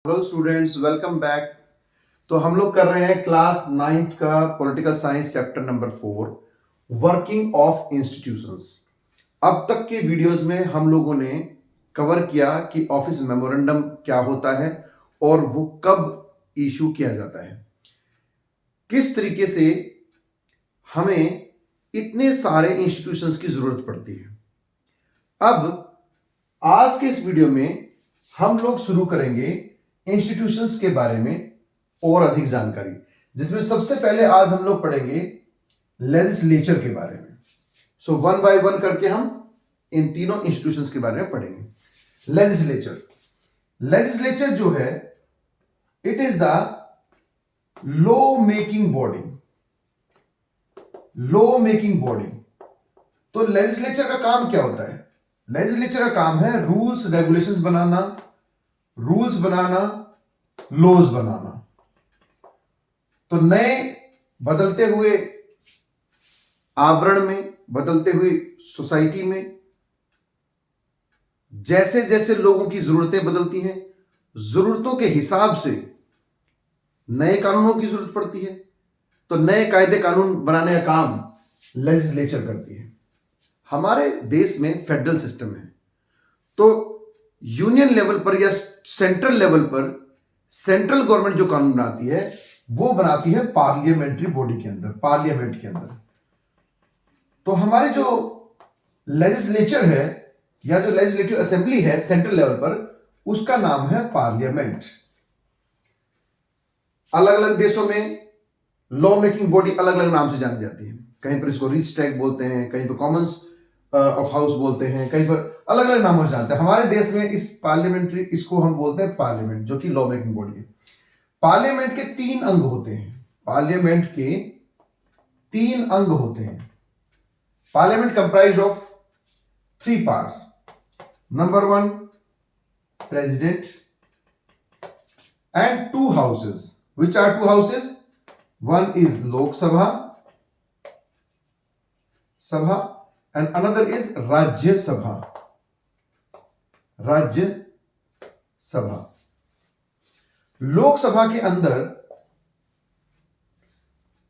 Hello students, welcome back. तो हम लोग कर रहे हैं क्लास 9th का political science chapter number 4, working of institutions. अब तक के वीडियोस में हम लोगों ने कवर किया कि ऑफिस मेमोरेंडम क्या होता है और वो कब इशू किया जाता है, किस तरीके से हमें इतने सारे इंस्टीट्यूशंस की जरूरत पड़ती है। अब आज के इस वीडियो में हम लोग शुरू करेंगे इंस्टीट्यूशंस के बारे में और अधिक जानकारी, जिसमें सबसे पहले आज हम लोग पढ़ेंगे लेजिस्लेचर के बारे में। सो वन बाय वन करके हम इन तीनों इंस्टीट्यूशंस के बारे में पढ़ेंगे। लेजिस्लेचर जो है, it is the law making body. तो लेजिस्लेचर का काम क्या होता है? लेजिस्लेचर का काम है रूल्स रेगुलेशंस बनाना, लॉज बनाना। तो नए बदलते हुए आवरण में, बदलते हुए सोसाइटी में जैसे जैसे लोगों की जरूरतें बदलती हैं, जरूरतों के हिसाब से नए कानूनों की जरूरत पड़ती है। तो नए कायदे कानून बनाने का काम लेजिस्लेचर करती है। हमारे देश में फेडरल सिस्टम है, तो यूनियन लेवल पर या सेंट्रल लेवल पर सेंट्रल गवर्नमेंट जो कानून बनाती है वो बनाती है पार्लियामेंट्री बॉडी के अंदर, पार्लियामेंट के अंदर। तो हमारे जो लेजिस्लेचर है या जो लेजिस्लेटिव असेंबली है सेंट्रल लेवल पर, उसका नाम है पार्लियामेंट। अलग अलग देशों में लॉ मेकिंग बॉडी अलग अलग नाम से जानी जाती है। कहीं पर इसको रिचस्टैग बोलते हैं, कहीं पर कॉमन्स ऑफ हाउस बोलते हैं, कहीं पर अलग अलग नामों से जानते हैं। हमारे देश में इस पार्लियामेंट्री, इसको हम बोलते हैं पार्लियामेंट, जो कि लॉ मेकिंग बॉडी है। पार्लियामेंट के 3 अंग होते हैं। पार्लियामेंट के 3 अंग होते हैं। Parliament comprise of 3 parts. Number 1 president and 2 houses. Which are 2 houses? One is Lok Sabha and another is Rajya Sabha. लोक सभा के अंदर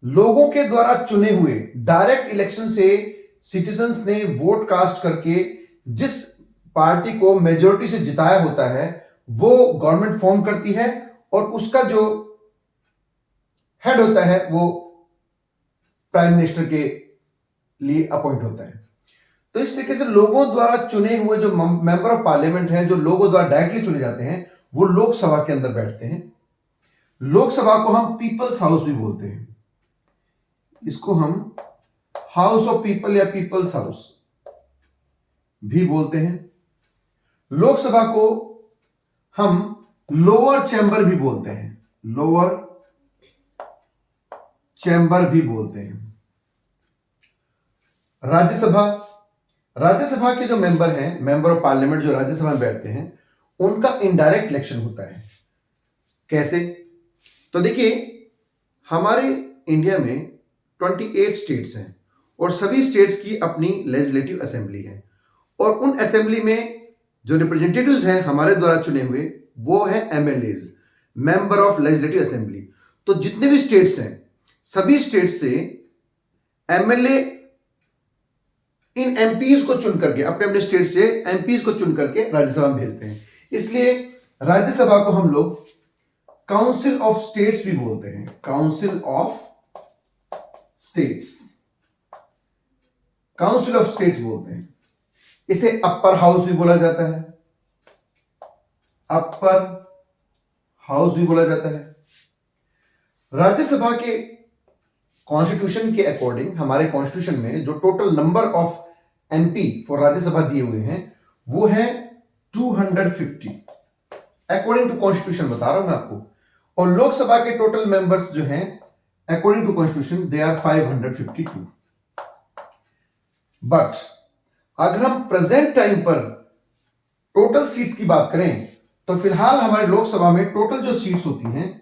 लोगों के द्वारा चुने हुए, डायरेक्ट इलेक्शन से सिटीजन्स ने वोट कास्ट करके जिस पार्टी को मेजोरिटी से जिताया होता है, वो गवर्नमेंट फॉर्म करती है और उसका जो हेड होता है वो प्राइम मिनिस्टर के लिए अपॉइंट होता है। तो इस तरीके से लोगों द्वारा चुने हुए जो मेंबर ऑफ पार्लियामेंट हैं, जो लोगों द्वारा डायरेक्टली चुने जाते हैं, वो लोकसभा के अंदर बैठते हैं। लोकसभा को हम पीपल्स हाउस भी बोलते हैं। इसको हम हाउस ऑफ पीपल या पीपल्स हाउस भी बोलते हैं। लोकसभा को हम लोअर चैम्बर भी बोलते हैं, लोअर चैम्बर भी बोलते हैं। राज्यसभा के जो मेंबर हैं, मेंबर ऑफ पार्लियामेंट जो राज्यसभा में बैठते हैं, उनका इनडायरेक्ट इलेक्शन होता है। कैसे? तो देखिए, हमारे इंडिया में 28 स्टेट्स हैं और सभी स्टेट्स की अपनी लेजिस्लेटिव असेंबली है, और उन असेंबली में जो रिप्रेजेंटेटिव्स हैं हमारे द्वारा चुने हुए, वो है MLAs, member of legislative assembly. तो जितने भी स्टेट्स हैं, सभी स्टेट से एमएलए इन एमपीज को चुन करके, अपने अपने स्टेट से एमपीज को चुन करके राज्यसभा में भेजते हैं। इसलिए राज्यसभा को हम लोग काउंसिल ऑफ स्टेट्स भी बोलते हैं, काउंसिल ऑफ स्टेट्स बोलते हैं। इसे अपर हाउस भी बोला जाता है, अपर हाउस भी बोला जाता है। राज्यसभा के कॉन्स्टिट्यूशन के अकॉर्डिंग, हमारे कॉन्स्टिट्यूशन में जो total number of MP for Rajya Sabha दिए हुए हैं, वो है 250, अकॉर्डिंग टू कॉन्स्टिट्यूशन बता रहा हूं मैं आपको। और लोकसभा के टोटल मेंबर्स जो हैं, according to constitution, they are 552। But अगर हम प्रेजेंट टाइम पर टोटल सीट्स की बात करें, तो फिलहाल हमारे लोकसभा में टोटल जो सीट्स होती हैं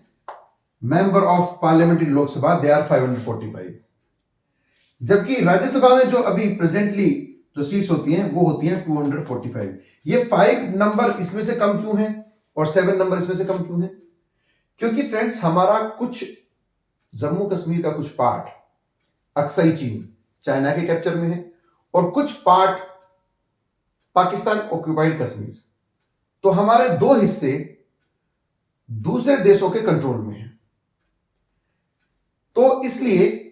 member of parliament in Lok Sabha, they are 545। जबकि राज्यसभा में जो अभी प्रेजेंटली जो सीट्स होती हैं वो होती हैं 245। ये 5 नंबर इसमें से कम क्यों है? और 7 नंबर इसमें से कम क्यों है? क्योंकि फ्रेंड्स हमारा कुछ जम्मू कश्मीर का कुछ पार्ट अक्साई चीन चाइना के कैप्चर में है और कुछ पार्ट पाकिस्तान ऑक्यूपाइड कश्मीर, तो हमारे 2 हिस्से दूसरे देशों के कंट्रोल में हैं। तो इसलिए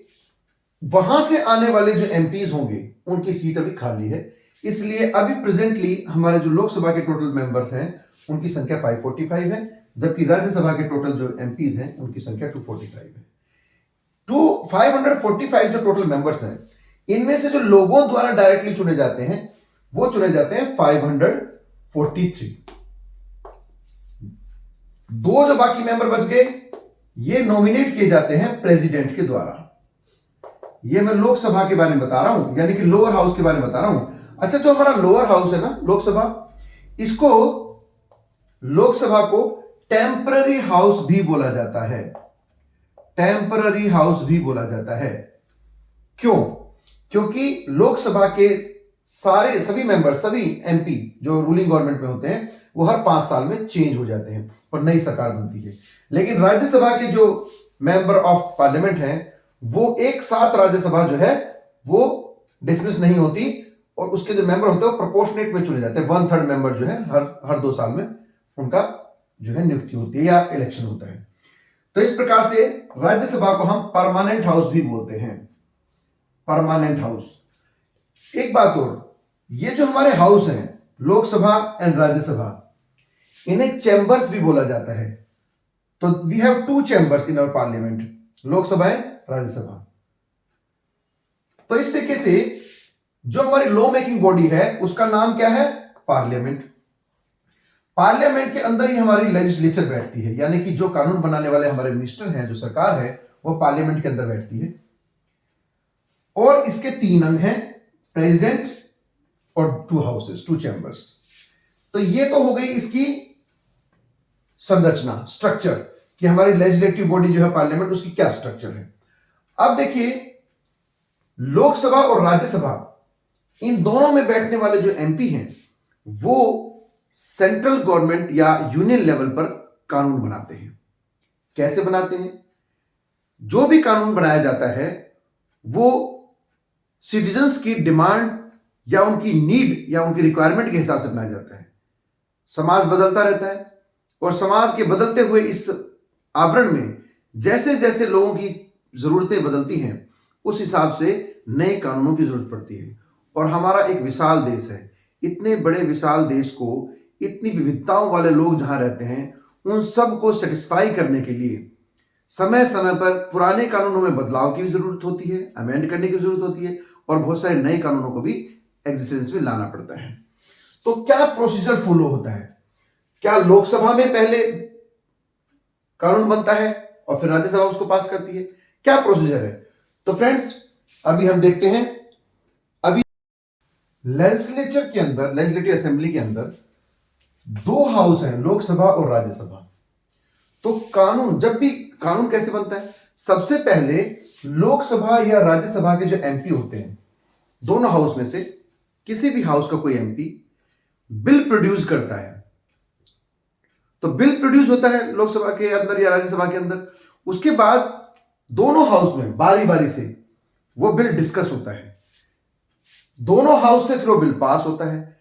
वहां से आने वाले जो एमपीज होंगे उनकी सीट अभी खाली है, इसलिए अभी प्रेजेंटली हमारे जो लोकसभा के टोटल मेंबर्स हैं उनकी संख्या 545 है, जबकि राज्यसभा के टोटल जो एमपीज हैं उनकी संख्या 245 है। 545 जो टोटल मेंबर्स हैं, इनमें से जो लोगों द्वारा डायरेक्टली चुने जाते हैं वो चुने जाते हैं 543। 2 जो बाकी मेंबर बच गए ये नॉमिनेट किए जाते हैं प्रेसिडेंट के द्वारा। ये मैं लोकसभा के बारे में बता रहा हूं, यानी कि लोअर हाउस के बारे में बता रहा हूं। अच्छा, जो हमारा लोअर हाउस है ना लोकसभा, इसको लोकसभा को टेम्पररी हाउस भी बोला जाता है। टेम्पररी हाउस भी बोला जाता है। क्यों? क्योंकि लोकसभा के सभी मेंबर, सभी एमपी जो रूलिंग गवर्नमेंट में होते हैं वो हर 5 साल में चेंज हो जाते हैं और नई सरकार बनती है। लेकिन राज्यसभा के जो मेंबर ऑफ पार्लियामेंट हैं वो एक साथ राज्यसभा जो है वो डिसमिस नहीं होती और उसके जो मेंबर होते हैं वो प्रोपोर्शनेट में चुने जाते हैं। 1/3 मेंबर जो है हर 2 साल में उनका जो है नियुक्ति होती है या इलेक्शन होता है। तो इस प्रकार से राज्यसभा को हम परमानेंट हाउस भी बोलते हैं। Permanent house. एक बात और, ये जो हमारे हाउस हैं लोकसभा एंड राज्यसभा, इन्हें चैम्बर्स भी बोला जाता है। तो we have 2 chambers in our parliament, Lok Sabha and Rajya Sabha. तो इस तरीके से जो हमारी लॉ मेकिंग बॉडी है उसका नाम क्या है? पार्लियामेंट। पार्लियामेंट के अंदर ही हमारी लेजिस्लेचर बैठती है, यानी कि जो कानून बनाने वाले हमारे मिनिस्टर हैं, जो सरकार है, वो पार्लियामेंट के अंदर बैठती है। और इसके 3 अंग हैं, प्रेसिडेंट और 2 हाउसेस, 2 चैम्बर्स। तो ये तो हो गई इसकी संरचना, स्ट्रक्चर, कि हमारी लेजिस्लेटिव बॉडी जो है पार्लियामेंट, उसकी क्या स्ट्रक्चर है। अब देखिए, लोकसभा और राज्यसभा, इन दोनों में बैठने वाले जो एमपी हैं वो सेंट्रल गवर्नमेंट या यूनियन लेवल पर कानून बनाते हैं। कैसे बनाते हैं? जो भी कानून बनाया जाता है वो सिटीजन्स की डिमांड या उनकी नीड या उनकी रिक्वायरमेंट के हिसाब से बनाया जाता है। समाज बदलता रहता है और समाज के बदलते हुए इस आवरण में जैसे जैसे लोगों की जरूरतें बदलती हैं उस हिसाब से नए कानूनों की जरूरत पड़ती है। और हमारा एक विशाल देश है, इतने बड़े विशाल देश को इतनी विविधताओं वाले लोग जहां रहते हैं उन सब को सेटिस्फाई करने के लिए समय समय पर पुराने कानूनों में बदलाव की भी जरूरत होती है, अमेंड करने की जरूरत होती है और बहुत सारे नए कानूनों को भी एग्जिस्टेंस में लाना पड़ता है। तो क्या प्रोसीजर फॉलो होता है? क्या लोकसभा में पहले कानून बनता है और फिर राज्यसभा उसको पास करती है? क्या प्रोसीजर है? तो फ्रेंड्स अभी हम देखते हैं। अभी लेजिस्लेचर के अंदर, लेजिस्लेटिव असेंबली के अंदर 2 हाउस हैं, लोकसभा और राज्यसभा। तो कानून, जब भी कानून कैसे बनता है? सबसे पहले लोकसभा या राज्यसभा के जो एमपी होते हैं, दोनों हाउस में से किसी भी हाउस का कोई एमपी बिल प्रोड्यूस करता है। तो बिल प्रोड्यूस होता है लोकसभा के अंदर या राज्यसभा के अंदर। उसके बाद दोनों हाउस में बारी बारी से वो बिल डिस्कस होता है, दोनों हाउस से फिर वो बिल पास होता है।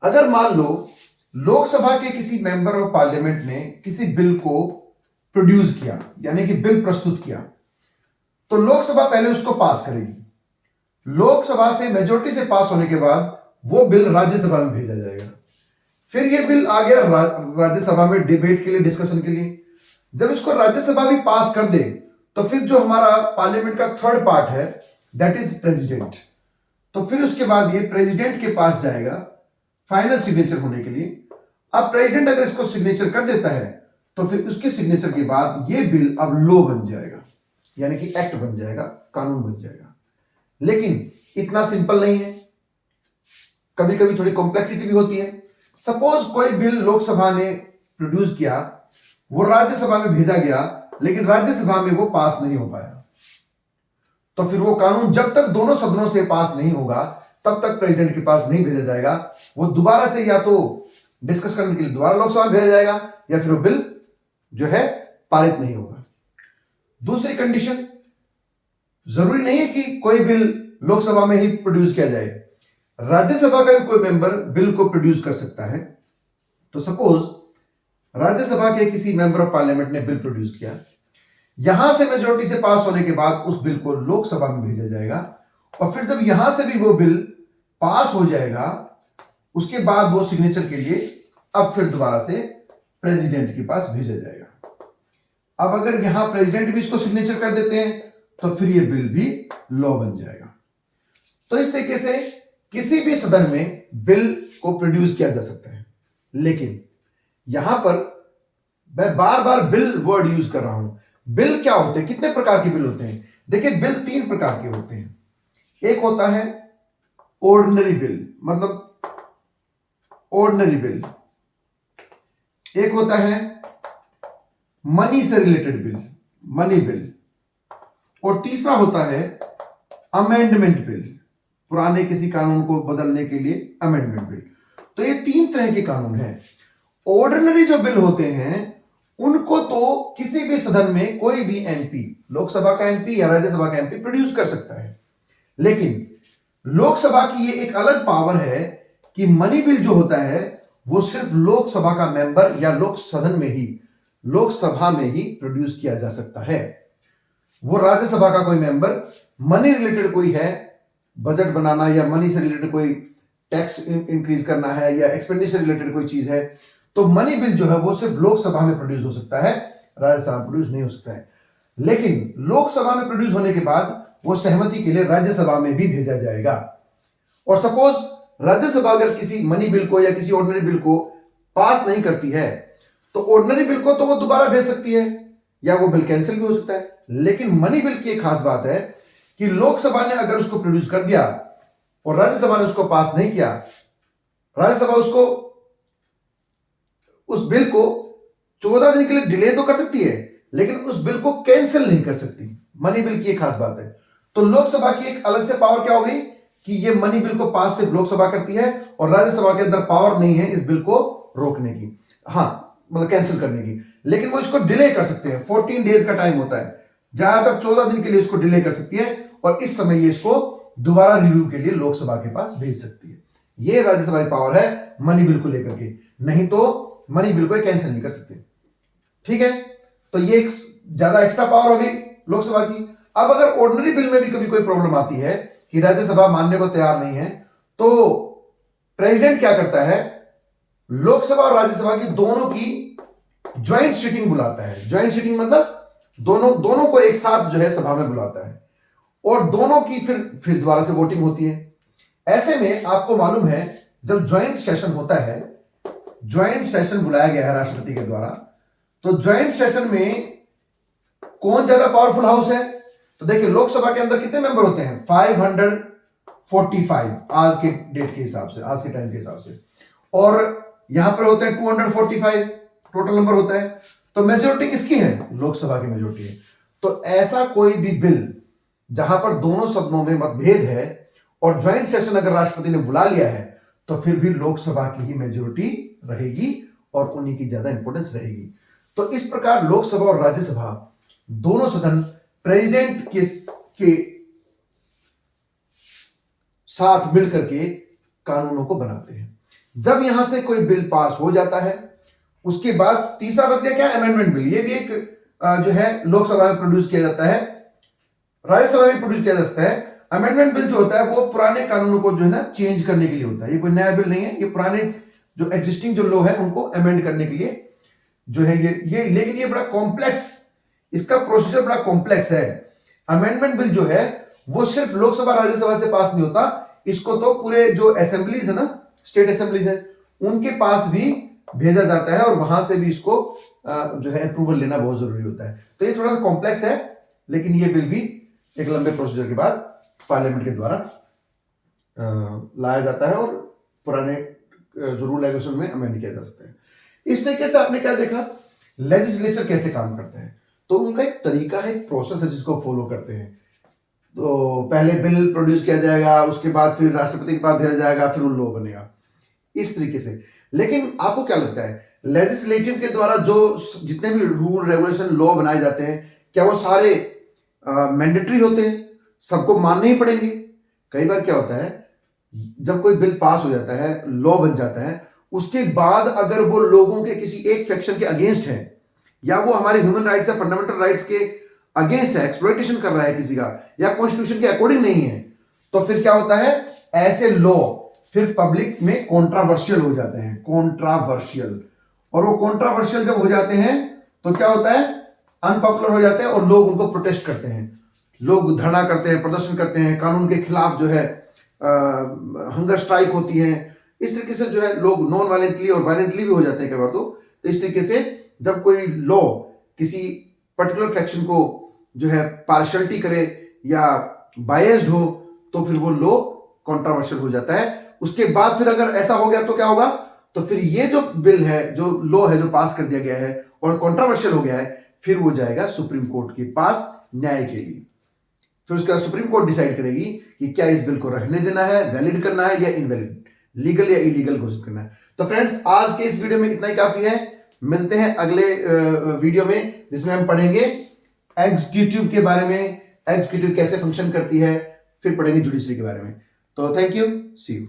अगर मान लो लोकसभा के किसी मेंबर ऑफ पार्लियामेंट ने किसी बिल को प्रोड्यूस किया, यानी कि बिल प्रस्तुत किया, तो लोकसभा पहले उसको पास करेगी। लोकसभा से मेजॉरिटी से पास होने के बाद वो बिल राज्यसभा में भेजा जाएगा। फिर ये बिल आ गया राज्यसभा में डिबेट के लिए, डिस्कशन के लिए। जब इसको राज्यसभा भी पास कर दे तो फिर जो हमारा पार्लियामेंट का 3rd पार्ट है, दैट इज प्रेसिडेंट। तो फिर उसके बाद ये प्रेसिडेंट के पास जाएगा फाइनल सिग्नेचर होने के लिए। अब प्रेसिडेंट अगर इसको सिग्नेचर कर देता है तो फिर उसके सिग्नेचर के बाद ये बिल अब लॉ बन जाएगा, यानी कि एक्ट बन जाएगा, कानून बन जाएगा। लेकिन इतना सिंपल नहीं है, कभी कभी थोड़ी कॉम्प्लेक्सिटी भी होती है। सपोज कोई बिल लोकसभा ने प्रोड्यूस किया, वो राज्यसभा में भेजा गया, लेकिन राज्यसभा में वो पास नहीं हो पाया, तो फिर वो कानून जब तक दोनों सदनों से पास नहीं होगा तब तक प्रेसिडेंट के पास नहीं भेजा जाएगा। वो दोबारा से या तो डिस्कस करने के लिए दोबारा लोकसभा में भेजा जाएगा या फिर वो बिल जो है पारित नहीं होगा। दूसरी कंडीशन, जरूरी नहीं है कि कोई बिल लोकसभा में ही प्रोड्यूस किया जाए, राज्यसभा का भी कोई मेंबर बिल को प्रोड्यूस कर सकता है। तो सपोज राज्यसभा के किसी मेंबर ऑफ पार्लियामेंट ने बिल प्रोड्यूस किया, यहां से मेजोरिटी से पास होने के बाद उस बिल को लोकसभा में भेजा जाएगा, और फिर जब यहां से भी वो बिल पास हो जाएगा, उसके बाद वो सिग्नेचर के लिए अब फिर दोबारा से प्रेसिडेंट के पास भेजा जाएगा। अब अगर यहां प्रेसिडेंट भी इसको सिग्नेचर कर देते हैं तो फिर ये बिल भी लॉ बन जाएगा। तो इस तरीके से किसी भी सदन में बिल को प्रोड्यूस किया जा सकता है। लेकिन यहां पर मैं बार बार बिल वर्ड यूज कर रहा हूं। बिल क्या होते हैं, कितने प्रकार के बिल होते हैं? देखिए, बिल 3 प्रकार के होते हैं। एक होता है ऑर्डिनरी बिल, मतलब ऑर्डिनरी बिल। एक होता है मनी से रिलेटेड बिल, मनी बिल। और तीसरा होता है अमेंडमेंट बिल, पुराने किसी कानून को बदलने के लिए अमेंडमेंट बिल। तो ये 3 तरह के कानून हैं। ऑर्डिनरी जो बिल होते हैं उनको तो किसी भी सदन में कोई भी एमपी, लोकसभा का एमपी या राज्यसभा का एमपी प्रोड्यूस कर सकता है। लेकिन लोकसभा की ये एक अलग पावर है कि मनी बिल जो होता है वो सिर्फ लोकसभा का मेंबर या लोकसभा में ही प्रोड्यूस किया जा सकता है। वो राज्यसभा का कोई मेंबर, मनी रिलेटेड कोई है, बजट बनाना या मनी से रिलेटेड कोई टैक्स इंक्रीज करना है या एक्सपेंडिचर रिलेटेड कोई चीज है, तो मनी बिल जो है वो सिर्फ लोकसभा में प्रोड्यूस हो सकता है, राज्यसभा में प्रोड्यूस नहीं हो सकता है। लेकिन लोकसभा में प्रोड्यूस होने के बाद वो सहमति के लिए राज्यसभा में भी भेजा जाएगा। और सपोज राज्यसभा अगर किसी मनी बिल को या किसी ऑर्डिनरी बिल को पास नहीं करती है, तो ऑर्डिनरी बिल को तो वो दोबारा भेज सकती है या वो बिल कैंसिल भी हो सकता है। लेकिन मनी बिल की एक खास बात है कि लोकसभा ने अगर उसको प्रोड्यूस कर दिया और राज्यसभा ने उसको पास नहीं किया, राज्यसभा उसको, उस बिल को 14 दिन के लिए डिले तो कर सकती है, लेकिन उस बिल को कैंसिल नहीं कर सकती। मनी बिल की एक खास बात है। तो लोकसभा की एक अलग से पावर क्या हो गई कि ये मनी बिल को पास सिर्फ लोकसभा करती है और राज्यसभा के अंदर पावर नहीं है इस बिल को रोकने की, हाँ मतलब कैंसिल करने की। लेकिन वो इसको डिले कर सकते हैं, 14 डेज का टाइम होता है, ज्यादातर 14 दिन के लिए इसको डिले कर सकती है, और इस समय ये इसको दोबारा रिव्यू के लिए लोकसभा के पास भेज सकती है। ये राज्यसभा की पावर है मनी बिल को लेकर के, नहीं तो मनी बिल को कैंसिल नहीं कर सकते। ठीक है, तो ये एक ज्यादा एक्स्ट्रा पावर हो गई लोकसभा की। अब अगर ऑर्डिनरी बिल में भी कभी कोई प्रॉब्लम आती है कि राज्यसभा मानने को तैयार नहीं है, तो प्रेसिडेंट क्या करता है, लोकसभा और राज्यसभा की दोनों की ज्वाइंट सीटिंग बुलाता है। ज्वाइंट सीटिंग मतलब दोनों को एक साथ जो है सभा में बुलाता है, और दोनों की फिर दोबारा से वोटिंग होती है। ऐसे में आपको मालूम है जब ज्वाइंट सेशन होता है, ज्वाइंट सेशन बुलाया गया है राष्ट्रपति के द्वारा, तो ज्वाइंट सेशन में कौन ज्यादा पावरफुल हाउस है? तो देखिए, लोकसभा के अंदर कितने मेंबर होते हैं? 545 आज के डेट के हिसाब से, आज के टाइम के हिसाब से, और यहां पर होते हैं 245 टोटल नंबर होता है। तो मेजोरिटी किसकी है? लोकसभा की मेजोरिटी है। तो ऐसा कोई भी बिल जहां पर दोनों सदनों में मतभेद है और ज्वाइंट सेशन अगर राष्ट्रपति ने बुला लिया है, तो फिर भी लोकसभा की ही मेजोरिटी रहेगी और उन्हीं की ज्यादा इंपॉर्टेंस रहेगी। तो इस प्रकार लोकसभा और राज्यसभा दोनों सदन प्रेसिडेंट के साथ मिलकर के कानूनों को बनाते हैं। जब यहां से कोई बिल पास हो जाता है, उसके बाद तीसरा बच गया क्या? Amendment bill. ये भी एक जो है लोकसभा में प्रोड्यूस किया जाता है, राज्यसभा में प्रोड्यूस किया जा सकता है। अमेंडमेंट बिल जो होता है वो पुराने कानूनों को जो है ना चेंज करने के लिए होता है। ये कोई नया बिल नहीं है, ये पुराने जो एग्जिस्टिंग जो लॉ है उनको अमेंड करने के लिए जो है ये लेकिन ये बड़ा कॉम्प्लेक्स, इसका प्रोसीजर बड़ा कॉम्प्लेक्स है। अमेंडमेंट बिल जो है वो सिर्फ लोकसभा राज्यसभा से पास नहीं होता, इसको तो पूरे जो असेंबलीज है ना, स्टेट असेंबलीज है, उनके पास भी भेजा जाता है और वहां से भी इसको जो है अप्रूवल लेना बहुत जरूरी होता है। तो ये थोड़ा सा कॉम्प्लेक्स है, लेकिन ये बिल भी एक लंबे प्रोसीजर के बाद पार्लियामेंट के द्वारा लाया जाता है और पुराने जो रूल रेगुलेशन में अमेंड किया जा सकता है। इस तरीके से आपने क्या देखा, लेजिस्लेचर कैसे काम करता है। तो उनका एक तरीका है, एक प्रोसेस है जिसको फॉलो करते हैं। तो पहले बिल प्रोड्यूस किया जाएगा, उसके बाद फिर राष्ट्रपति के पास भेजा जाएगा, फिर वो लॉ बनेगा, इस तरीके से। लेकिन आपको क्या लगता है, लेजिस्लेटिव के द्वारा जो जितने भी रूल रेगुलेशन लॉ बनाए जाते हैं, क्या वो सारे मैंडेटरी होते हैं, सबको मानने ही पड़ेंगे? कई बार क्या होता है, जब कोई बिल पास हो जाता है, लॉ बन जाता है, उसके बाद अगर वो लोगों के किसी एक सेक्शन के अगेंस्ट है, या वो हमारे ह्यूमन राइट्स या फंडामेंटल राइट्स के अगेंस्ट है, एक्सप्लॉइटेशन कर रहा है किसी का, या कॉन्स्टिट्यूशन के अकॉर्डिंग नहीं है, तो फिर क्या होता है, ऐसे लॉ फिर पब्लिक में कॉन्ट्रावर्शियल हो जाते हैं, कॉन्ट्रावर्शियल। और वो कॉन्ट्रावर्शियल जब हो जाते हैं तो क्या होता है, अनपॉपुलर हो जाते हैं और लोग उनको प्रोटेस्ट करते हैं, लोग धरना करते हैं, प्रदर्शन करते हैं, कानून के खिलाफ जो है हंगर स्ट्राइक होती है। इस तरीके से जो है लोग नॉन वायलेंटली और वायलेंटली भी हो जाते हैं कई बार। तो इस तरीके से जब कोई लॉ किसी पर्टिकुलर फैक्शन को जो है पार्शियलिटी करे या बायस्ड हो, तो फिर वो लॉ कॉन्ट्रावर्शियल हो जाता है। उसके बाद फिर अगर ऐसा हो गया तो क्या होगा, तो फिर ये जो बिल है, जो लॉ है, जो पास कर दिया गया है और कॉन्ट्रावर्शियल हो गया है, फिर वो जाएगा सुप्रीम कोर्ट के पास न्याय के लिए। फिर उसके बाद सुप्रीम कोर्ट डिसाइड करेगी कि क्या इस बिल को रहने देना है, वैलिड करना है या इनवैलिड, लीगल या इलीगल घोषित करना है। तो फ्रेंड्स, आज के इस वीडियो में इतना ही काफी है। मिलते हैं अगले वीडियो में, जिसमें हम पढ़ेंगे एग्जीक्यूटिव के बारे में, एग्जीक्यूटिव कैसे फंक्शन करती है, फिर पढ़ेंगे जुडिशरी के बारे में। तो थैंक यू, सी यू।